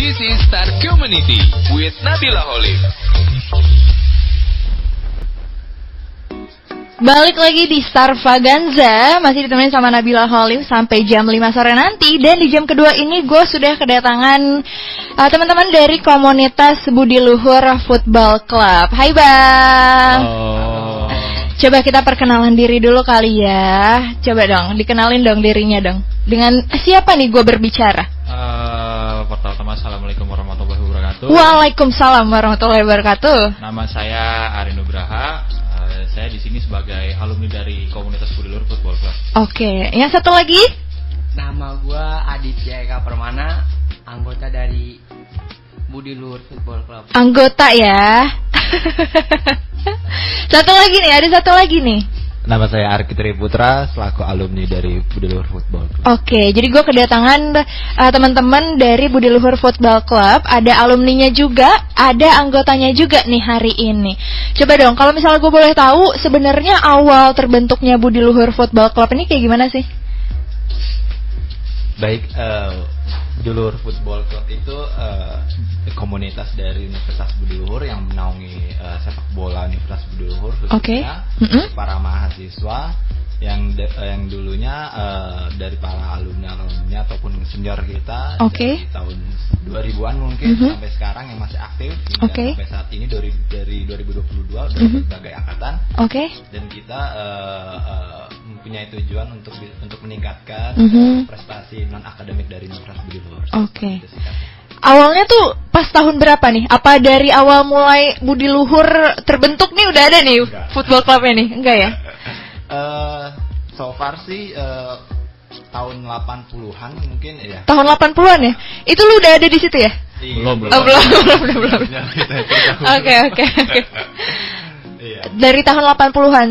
This is Star Community with Nabila Holim. Balik lagi di Star Vaganza, masih ditemani sama Nabila Holim sampai jam 5 sore nanti. Dan di jam kedua ini gue sudah kedatangan teman-teman dari komunitas Budi Luhur Football Club. Hai Bang. Coba kita perkenalan diri dulu kali ya. Coba dong, dikenalin dong dirinya dong. Dengan siapa nih gue berbicara? Pertama, Assalamualaikum warahmatullahi wabarakatuh. Waalaikumsalam warahmatullahi wabarakatuh. Nama saya Ari Nugraha. Saya di sini sebagai alumni dari komunitas Budi Luhur Football Club. Oke, yang satu lagi? Nama gua Aditya Eka Permana, anggota dari Budi Luhur Football Club. Anggota ya. Satu lagi nih, ada satu lagi nih. Nama saya Arki Triputra, selaku alumni dari Budi Luhur Football Club. Oke, jadi gue kedatangan teman-teman dari Budi Luhur Football Club. Ada alumninya juga, ada anggotanya juga nih hari ini. Coba dong, kalau misalnya gue boleh tahu, sebenarnya awal terbentuknya Budi Luhur Football Club ini kayak gimana sih? Baik, Budi Luhur Football Club itu komunitas dari Universitas Budi Luhur yang menaungi sepak bola Universitas Budi Luhur, khususnya para mahasiswa yang dulunya dari para alumni ataupun senior kita dari tahun 2000-an mungkin sampai sekarang yang masih aktif sampai saat ini dari 2022 dari berbagai angkatan. Dan kita mempunyai tujuan untuk meningkatkan prestasi non akademik dari Universitas Budi Luhur. Awalnya tuh pas tahun berapa nih? Apa dari awal mulai Budi Luhur terbentuk nih udah ada nih football clubnya nih? Enggak ya? So far sih tahun 80-an mungkin ya. Tahun 80-an ya? Itu lu udah ada di situ ya? Belum. Belum. Oke. Dari tahun 80-an.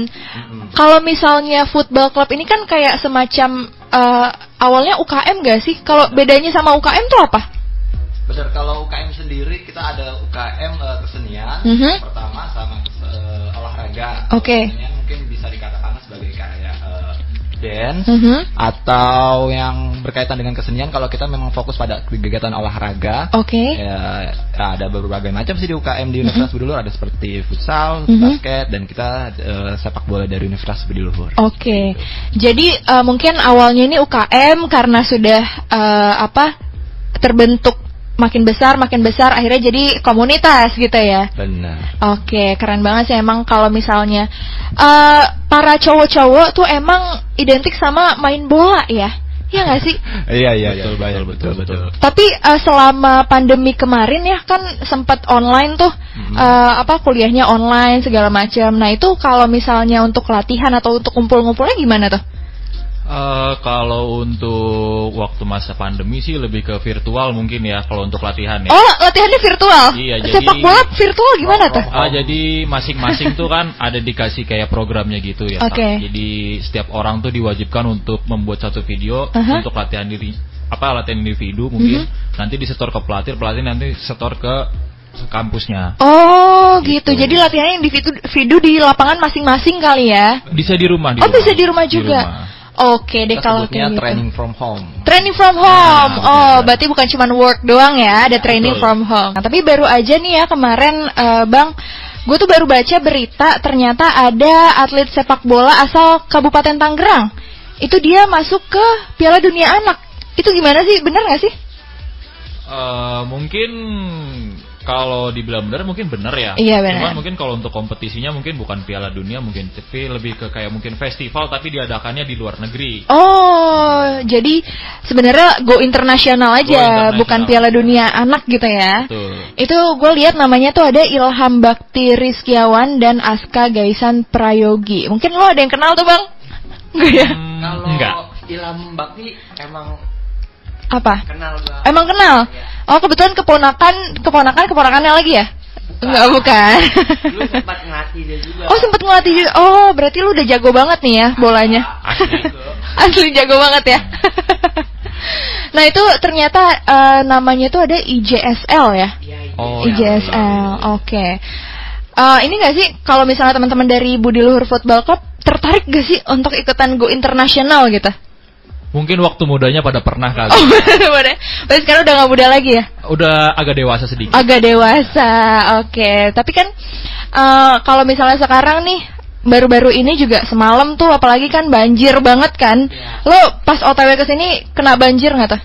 Kalau misalnya football club ini kan kayak semacam awalnya UKM gak sih? Kalau bedanya sama UKM tuh apa? Benar, kalau UKM sendiri kita ada UKM kesenian pertama sama olahraga. Kesenian mungkin bisa dikatakan sebagai kayak dance atau yang berkaitan dengan kesenian. Kalau kita memang fokus pada kegiatan olahraga, ya, ada berbagai macam sih di UKM di Universitas Budi Luhur. Ada seperti futsal, basket, dan kita sepak bola dari Universitas Budi Luhur. Jadi mungkin awalnya ini UKM karena sudah terbentuk makin besar akhirnya jadi komunitas gitu ya. Benar. Keren banget sih emang kalau misalnya para cowok-cowok tuh emang identik sama main bola ya. Iya nggak sih? Iya, betul. Tapi selama pandemi kemarin ya kan sempat online tuh kuliahnya online segala macam. Nah, itu kalau misalnya untuk latihan atau untuk kumpul-ngumpulnya gimana tuh? Kalau untuk waktu masa pandemi sih lebih ke virtual mungkin ya kalau untuk latihan ya. Latihannya virtual? Iya, sepak bola virtual gimana tuh? Jadi masing-masing tuh kan ada dikasih kayak programnya gitu ya. Jadi setiap orang tuh diwajibkan untuk membuat satu video untuk latihan individu mungkin. Nanti disetor ke pelatih nanti setor ke kampusnya. Gitu. Jadi latihannya individu di lapangan masing-masing kali ya? Bisa di rumah. Bisa di rumah juga. Oke deh kalau kayak gitu. Training from home. Training from home. Berarti bukan cuma work doang ya, ada training from home. Nah, tapi baru aja nih ya kemarin Bang, gue tuh baru baca berita ternyata ada atlet sepak bola asal Kabupaten Tangerang. Itu dia masuk ke Piala Dunia Anak. Itu gimana sih? Bener gak sih? Mungkin kalau dibilang benar mungkin benar ya. Iya benar. Cuman mungkin kalau untuk kompetisinya mungkin bukan Piala Dunia mungkin, tapi lebih ke kayak mungkin festival tapi diadakannya di luar negeri. Jadi sebenarnya go internasional aja, bukan Piala Dunia Anak gitu ya. Betul. Itu gue lihat namanya tuh ada Ilham Bakti Rizkiawan dan Aska Gaisan Prayogi. Mungkin lo ada yang kenal tuh Bang? Kalau Ilham Bakti emang kenal Bang. Emang kenal? Kebetulan keponakannya lagi ya? Bukan. Lu sempat ngelatih dia juga. Sempat ngelatih juga. Berarti lu udah jago banget nih ya bolanya. Asli jago banget ya. Nah, itu ternyata namanya tuh ada IJSL ya? IJSL. Ini gak sih kalau misalnya teman-teman dari Budi Luhur Football Club tertarik gak sih untuk ikutan go internasional gitu? Mungkin waktu mudanya pada pernah kali. Tapi sekarang udah nggak muda lagi ya? Udah agak dewasa sedikit. Agak dewasa, oke. Tapi kan kalau misalnya sekarang nih, baru-baru ini juga semalam tuh, apalagi kan banjir banget kan. Lo pas OTW kesini kena banjir nggak tuh?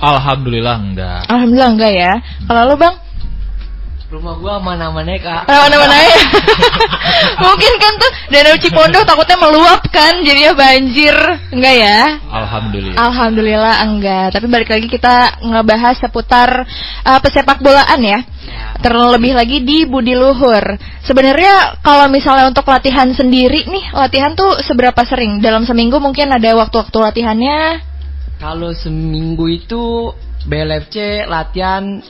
Alhamdulillah enggak. Alhamdulillah enggak ya. Kalau lo Bang? Rumah gua aman-aman ya Kak. Aman-aman aja. Mungkin kan tuh Danau Cipondo takutnya meluap kan, jadinya banjir. Enggak ya? Alhamdulillah. Alhamdulillah enggak. Tapi balik lagi kita ngebahas seputar pesepak bolaan ya. Terlebih lagi di Budi Luhur. Sebenarnya kalau misalnya untuk latihan sendiri nih, latihan tuh seberapa sering? Dalam seminggu mungkin ada waktu-waktu latihannya? Kalau seminggu itu BLFC latihan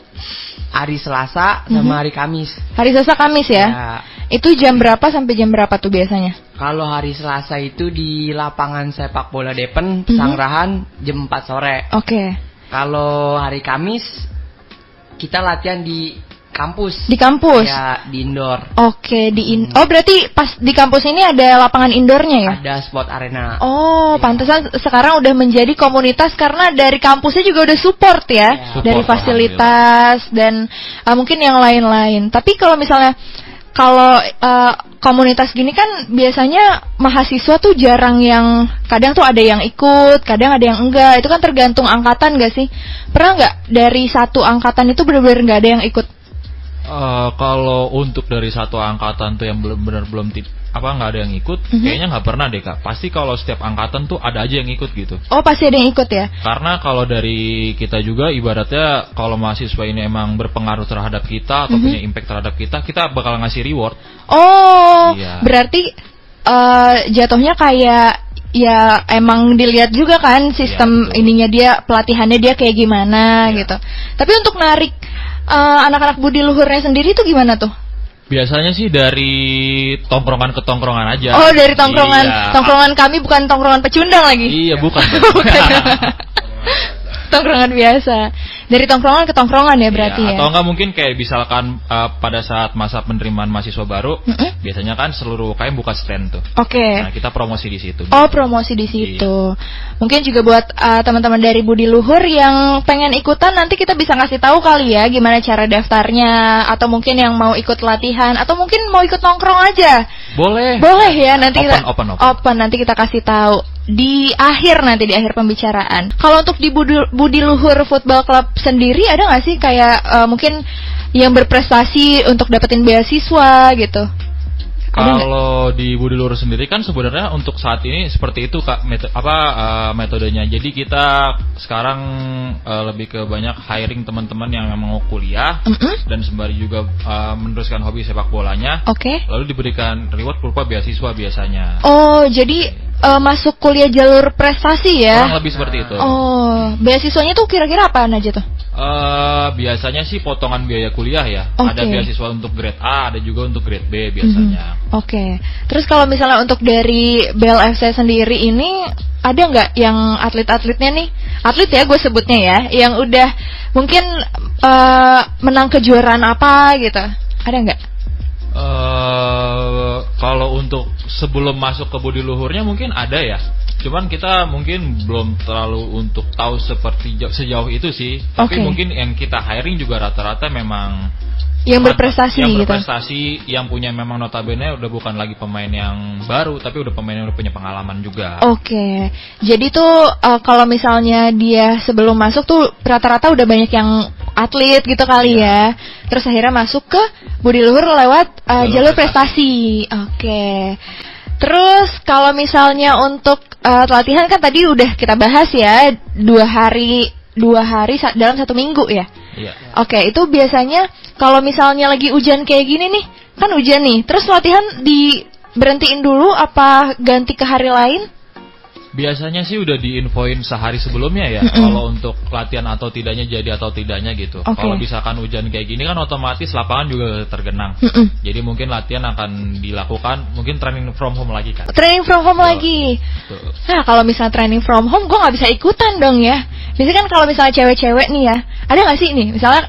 hari Selasa sama hari Kamis. Hari Selasa Kamis ya? Itu jam berapa sampai jam berapa tuh biasanya? Kalau hari Selasa itu di lapangan sepak bola Depen, Pesanggerahan jam 4 sore. Oke. Kalau hari Kamis kita latihan di kampus. Di kampus? Ya, di indoor. Oke, oh berarti pas di kampus ini ada lapangan indoornya ya? Ada sport arena. Oh, pantesan sekarang udah menjadi komunitas karena dari kampusnya juga udah support ya, dari fasilitas dan mungkin yang lain-lain. Tapi kalau misalnya komunitas gini kan biasanya mahasiswa tuh jarang yang, kadang tuh ada yang ikut, kadang ada yang enggak. Itu kan tergantung angkatan gak sih? Pernah nggak dari satu angkatan itu benar-benar nggak ada yang ikut? Kalau untuk dari satu angkatan tuh yang benar-benar nggak ada yang ikut, kayaknya nggak pernah deh Kak. Pasti kalau setiap angkatan tuh ada aja yang ikut gitu. Oh, pasti ada yang ikut ya? Karena kalau dari kita juga ibaratnya kalau mahasiswa ini emang berpengaruh terhadap kita atau punya impact terhadap kita bakal ngasih reward. Oh, iya. Berarti jatuhnya kayak ya emang dilihat juga kan sistem ininya dia, pelatihannya dia kayak gimana gitu. Tapi untuk narik anak-anak Budi Luhurnya sendiri tuh gimana tuh? Biasanya sih dari tongkrongan ke tongkrongan aja. Oh, dari tongkrongan. Tongkrongan kami bukan tongkrongan pecundang lagi. Iya, bukan. Tongkrongan biasa. Dari tongkrongan ke tongkrongan ya berarti ya. Atau enggak mungkin kayak misalkan pada saat masa penerimaan mahasiswa baru, biasanya kan seluruh UKM buka stand tuh. Oke. Nah, kita promosi di situ. Oh, promosi di situ. Mungkin juga buat teman-teman dari Budi Luhur yang pengen ikutan, nanti kita bisa ngasih tahu kali ya gimana cara daftarnya, atau mungkin yang mau ikut latihan, atau mungkin mau ikut nongkrong aja. Boleh. Boleh ya, nanti open. Nanti kita kasih tahu di akhir pembicaraan. Kalau untuk di Budi Luhur Football Club sendiri ada nggak sih kayak mungkin yang berprestasi untuk dapetin beasiswa gitu? Kalau di Budi Luhur sendiri kan sebenarnya untuk saat ini seperti itu Kak, metodenya. Jadi kita sekarang lebih ke banyak hiring teman-teman yang memang mau kuliah dan sembari juga meneruskan hobi sepak bolanya. Oke. Lalu diberikan reward berupa beasiswa biasanya. Oh, jadi masuk kuliah jalur prestasi ya? Kurang lebih seperti itu. Oh, beasiswanya tuh kira-kira apaan aja tuh? Biasanya sih potongan biaya kuliah ya. Ada beasiswa untuk grade A, ada juga untuk grade B biasanya. Oke. Terus kalau misalnya untuk dari BLFC sendiri ini ada nggak yang atlet-atletnya nih? Atlet ya gue sebutnya ya, yang udah mungkin menang kejuaraan apa gitu? Ada nggak? Kalau untuk sebelum masuk ke Budi Luhurnya mungkin ada ya. Cuman kita mungkin belum terlalu untuk tahu seperti sejauh itu sih. Tapi mungkin yang kita hiring juga rata-rata memang yang berprestasi gitu. Yang berprestasi, yang punya memang notabene udah bukan lagi pemain yang baru, tapi udah pemain yang udah punya pengalaman juga. Oke. Jadi tuh kalau misalnya dia sebelum masuk tuh rata-rata udah banyak yang atlet gitu kali ya. Terus akhirnya masuk ke Budi Luhur lewat jalur prestasi. Oke. Terus kalau misalnya untuk latihan kan tadi udah kita bahas ya, 2 hari dalam 1 minggu ya. Iya. Oke, itu biasanya kalau misalnya lagi hujan kayak gini nih, kan hujan nih, terus latihan diberhentiin dulu apa ganti ke hari lain? Biasanya sih udah diinfoin sehari sebelumnya ya, kalau untuk latihan atau tidaknya jadi atau tidaknya gitu. Kalau misalkan hujan kayak gini kan otomatis lapangan juga tergenang. Jadi mungkin latihan akan dilakukan, mungkin training from home lagi kan. Training from home lagi. Nah, kalau misalnya training from home, gue nggak bisa ikutan dong ya. Biasanya kan kalau misalnya cewek-cewek nih ya, ada nggak sih nih, misalnya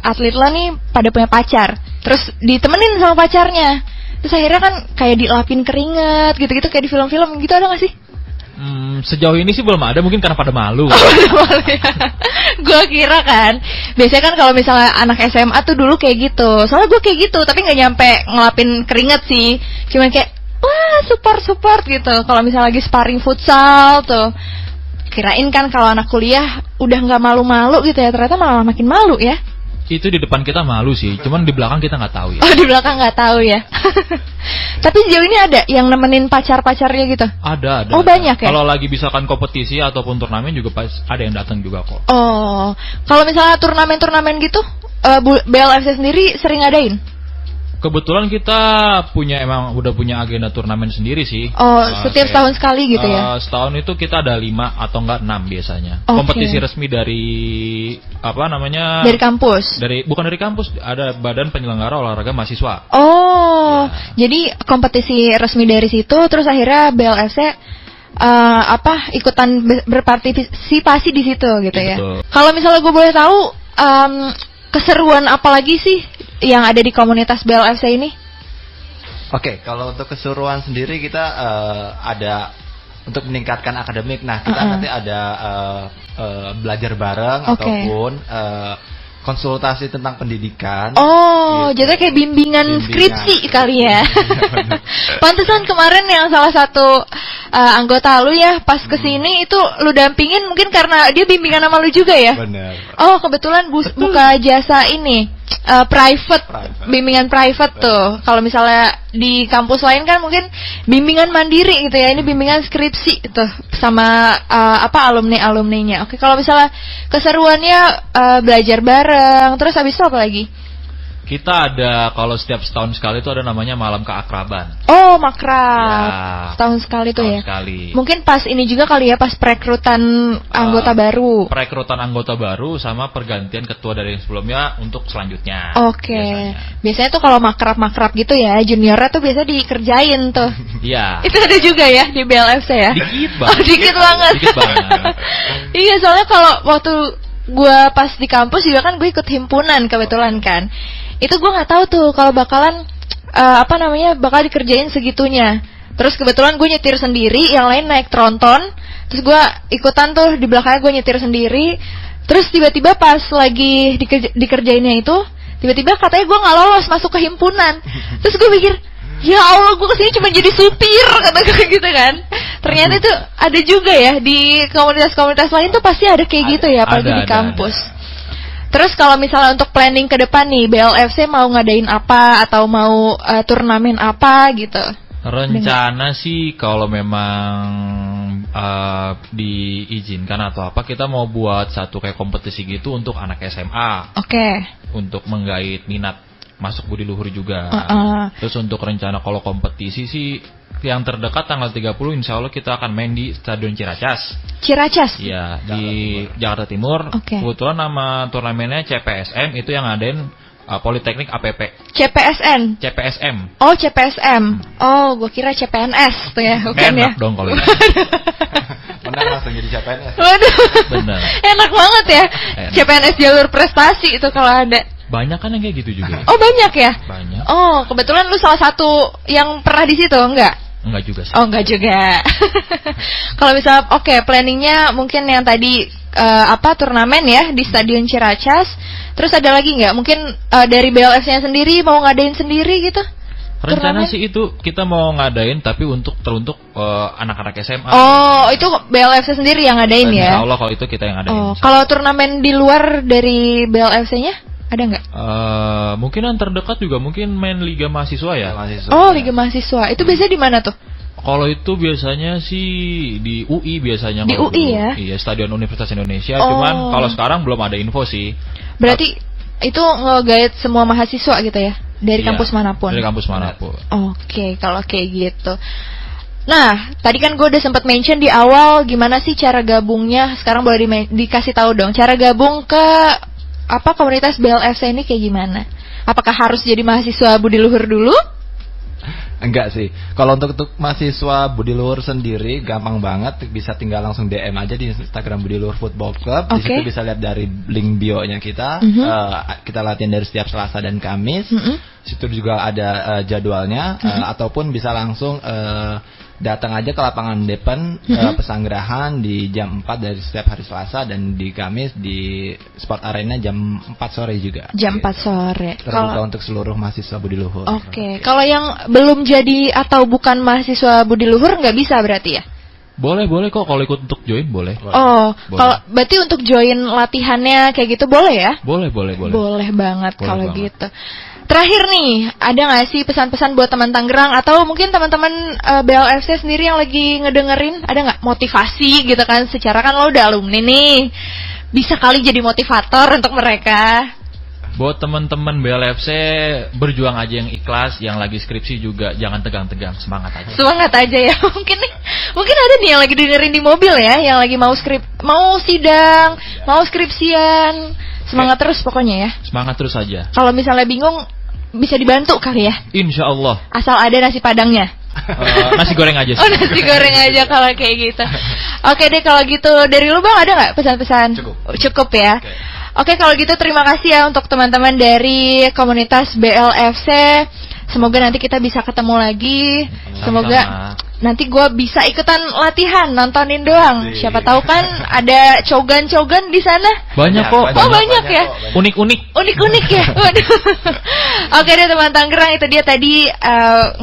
atlet lo nih pada punya pacar, terus ditemenin sama pacarnya, terus akhirnya kan kayak dilapin keringat gitu-gitu kayak di film-film gitu, ada nggak sih? Sejauh ini sih belum ada, mungkin karena pada malu. Gue kira kan, biasanya kan kalau misalnya anak SMA tuh dulu kayak gitu. Soalnya gue kayak gitu, tapi nggak nyampe ngelapin keringat sih. Cuman kayak, wah support gitu. Kalau misalnya lagi sparring futsal tuh, kirain kan kalau anak kuliah udah nggak malu-malu gitu ya. Ternyata malah makin malu ya. Itu di depan kita malu sih, cuman di belakang kita nggak tahu ya. Oh, di belakang nggak tahu ya. Tapi sejauh ini ada yang nemenin pacar-pacarnya gitu? Ada. Oh, banyak ya? Kalau lagi misalkan kompetisi ataupun turnamen juga pas ada yang datang juga kok. Oh, kalau misalnya turnamen-turnamen gitu, BLFC sendiri sering ngadain? Kebetulan kita udah punya agenda turnamen sendiri sih. Oh, setiap setahun sekali gitu ya? Setahun itu kita ada 5 atau enggak 6 biasanya. Okay. Kompetisi resmi dari Dari kampus. Bukan dari kampus, ada Badan Penyelenggara Olahraga Mahasiswa. Oh, ya. Jadi kompetisi resmi dari situ, terus akhirnya BLFC ikutan berpartisipasi di situ gitu ya. Kalau misalnya gue boleh tahu, keseruan apa lagi sih yang ada di komunitas BLFC ini? Oke, kalau untuk keseruan sendiri kita ada untuk meningkatkan akademik. Nah, kita nanti ada belajar bareng ataupun konsultasi tentang pendidikan. Oh, gitu. Jadi kayak bimbingan skripsi kali ya. Pantesan kemarin yang salah satu anggota lu ya pas kesini itu lu dampingin mungkin karena dia bimbingan sama lu juga ya. Benar. Oh, kebetulan buka jasa ini private, bimbingan private tuh. Kalau misalnya di kampus lain kan mungkin bimbingan mandiri gitu ya. Ini bimbingan skripsi itu sama alumninya. Oke, kalau misalnya keseruannya belajar bareng, terus habis itu apa lagi? Kita ada, kalau setiap setahun sekali itu ada namanya malam keakraban. Oh, makrab. Ya, setahun sekali tuh ya. Sekali. Mungkin pas ini juga kali ya, pas perekrutan anggota baru. Perekrutan anggota baru sama pergantian ketua dari yang sebelumnya untuk selanjutnya. Oke. Biasanya tuh kalau makrab gitu ya, juniornya tuh biasa dikerjain tuh. Iya. Itu ada juga ya di BLFC ya? Dikit banget. Oh, dikit banget. Iya, soalnya kalau waktu gue pas di kampus juga kan gue ikut himpunan kebetulan kan. Itu gue nggak tahu tuh kalau bakalan bakal dikerjain segitunya. Terus kebetulan gue nyetir sendiri, yang lain naik tronton. Terus gue ikutan tuh di belakangnya, gue nyetir sendiri. Terus tiba-tiba pas lagi dikerjainnya itu, tiba-tiba katanya gue nggak lolos masuk ke himpunan. Terus gue pikir, ya Allah, gue kesini cuma jadi supir, kata gue gitu kan. Ternyata itu ada juga ya di komunitas-komunitas lain tuh pasti ada kayak gitu ya, apalagi di kampus. Terus kalau misalnya untuk planning ke depan nih, BLFC mau ngadain apa atau mau turnamen apa gitu? Rencana sih kalau memang diizinkan atau apa, kita mau buat satu kayak kompetisi gitu untuk anak SMA. Oke. Untuk menggait minat masuk budi luhur juga. Terus untuk rencana kalau kompetisi sih yang terdekat tanggal 30 insya Allah kita akan main di Stadion Ciracas. Ciracas? Iya, di Jakarta Timur. Kebetulan nama turnamennya CPSM, itu yang ngadain Politeknik APP. CPSM. Oh, CPSM. Oh, gue kira CPNS tuh ya, bukan ya? Enak dong kalau ini. Menang langsung jadi CPNS. Waduh. Benar. Enak banget ya. CPNS jalur prestasi itu kalau ada. Banyak kan yang kayak gitu juga. Oh, banyak ya? Banyak. Oh, kebetulan lu salah satu yang pernah di situ, enggak? Enggak juga sih. Oh, enggak juga. Kalau misalnya planningnya mungkin yang tadi turnamen ya di Stadion Ciracas. Terus ada lagi nggak? Mungkin dari BLFC-nya sendiri mau ngadain sendiri gitu? Rencana sih itu kita mau ngadain tapi teruntuk anak-anak SMA. Oh, itu BLFC sendiri yang ngadain ya? Insya Allah kalau itu kita yang ngadain. Oh, kalau turnamen di luar dari BLFC-nya? Ada nggak? Mungkin yang terdekat juga mungkin main Liga Mahasiswa ya. Oh, Liga Mahasiswa. Itu biasanya di mana tuh? Kalau itu biasanya sih di UI biasanya. Di UI ya? Iya, Stadion Universitas Indonesia. Cuman kalau sekarang belum ada info sih. Berarti itu nge-guide semua mahasiswa gitu ya? Dari kampus manapun? Dari kampus manapun. Oke, kalau kayak gitu. Nah, tadi kan gue udah sempat mention di awal gimana sih cara gabungnya. Sekarang boleh dikasih tahu dong. Cara gabung ke komunitas BLFC ini kayak gimana? Apakah harus jadi mahasiswa budi luhur dulu? Enggak sih. Kalau untuk mahasiswa budi luhur sendiri gampang banget, bisa tinggal langsung DM aja di Instagram Budi Luhur Football Club. Di situ bisa lihat dari link bio-nya kita. Kita latihan dari setiap Selasa dan Kamis. Situ juga ada jadwalnya. Ataupun bisa langsung datang aja ke lapangan Depan Pesanggerahan di jam 4 dari setiap hari Selasa, dan di Kamis di Sport Arena jam 4 sore juga. Jam 4 sore. Terbuka untuk seluruh mahasiswa Budi Luhur. Oke. Kalau yang belum jadi atau bukan mahasiswa Budi Luhur nggak bisa berarti ya? Boleh kok, kalau ikut untuk join boleh. Oh, kalau berarti untuk join latihannya kayak gitu boleh ya? Boleh. Boleh banget kalau gitu. Terakhir nih, ada nggak sih pesan-pesan buat teman Tangerang atau mungkin teman-teman BLFC sendiri yang lagi ngedengerin, ada nggak motivasi gitu kan? Secara kan lo udah alumni nih, bisa kali jadi motivator untuk mereka. Buat teman-teman BLFC, berjuang aja yang ikhlas, yang lagi skripsi juga jangan tegang-tegang, semangat aja. Semangat aja ya. Mungkin ada nih yang lagi dengerin di mobil ya, yang lagi mau sidang, mau skripsian. Semangat terus pokoknya ya. Semangat terus aja. Kalau misalnya bingung, bisa dibantu kali ya? Insya Allah. Asal ada nasi padangnya. Nasi goreng aja sih. Oh, nasi goreng aja kalau kayak gitu. Oke deh, kalau gitu dari lu Bang ada nggak pesan-pesan? Cukup ya. Oke, kalau gitu terima kasih ya untuk teman-teman dari komunitas BLFC. Semoga nanti kita bisa ketemu lagi. Semoga nanti gue bisa ikutan latihan, nontonin doang. Siapa tahu kan ada cogan-cogan di sana. Banyak kok. Banyak ya. Unik-unik ya. Waduh. Oke deh teman Tangerang, itu dia tadi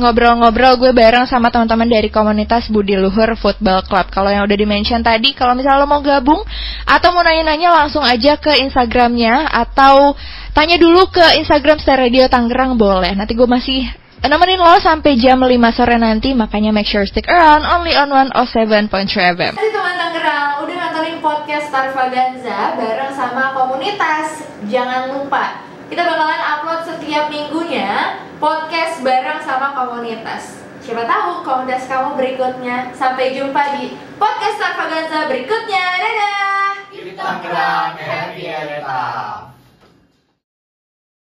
ngobrol-ngobrol gue bareng sama teman-teman dari komunitas Budi Luhur Football Club. Kalau yang udah di-mention tadi, kalau misalnya lo mau gabung atau mau nanya-nanya, langsung aja ke Instagramnya atau tanya dulu ke Instagram Star Radio Tangerang boleh. Nanti gue masih nemenin lo sampai jam 5 sore nanti, makanya make sure stick around only on 107.3 FM. Terima kasih teman Tangerang udah nontonin podcast Starvaganza bareng sama komunitas. Jangan lupa kita bakalan upload setiap minggunya podcast bareng sama komunitas. Siapa tahu komunitas kamu berikutnya. Sampai jumpa di podcast Starvaganza berikutnya. Dadah. Tangerang, happy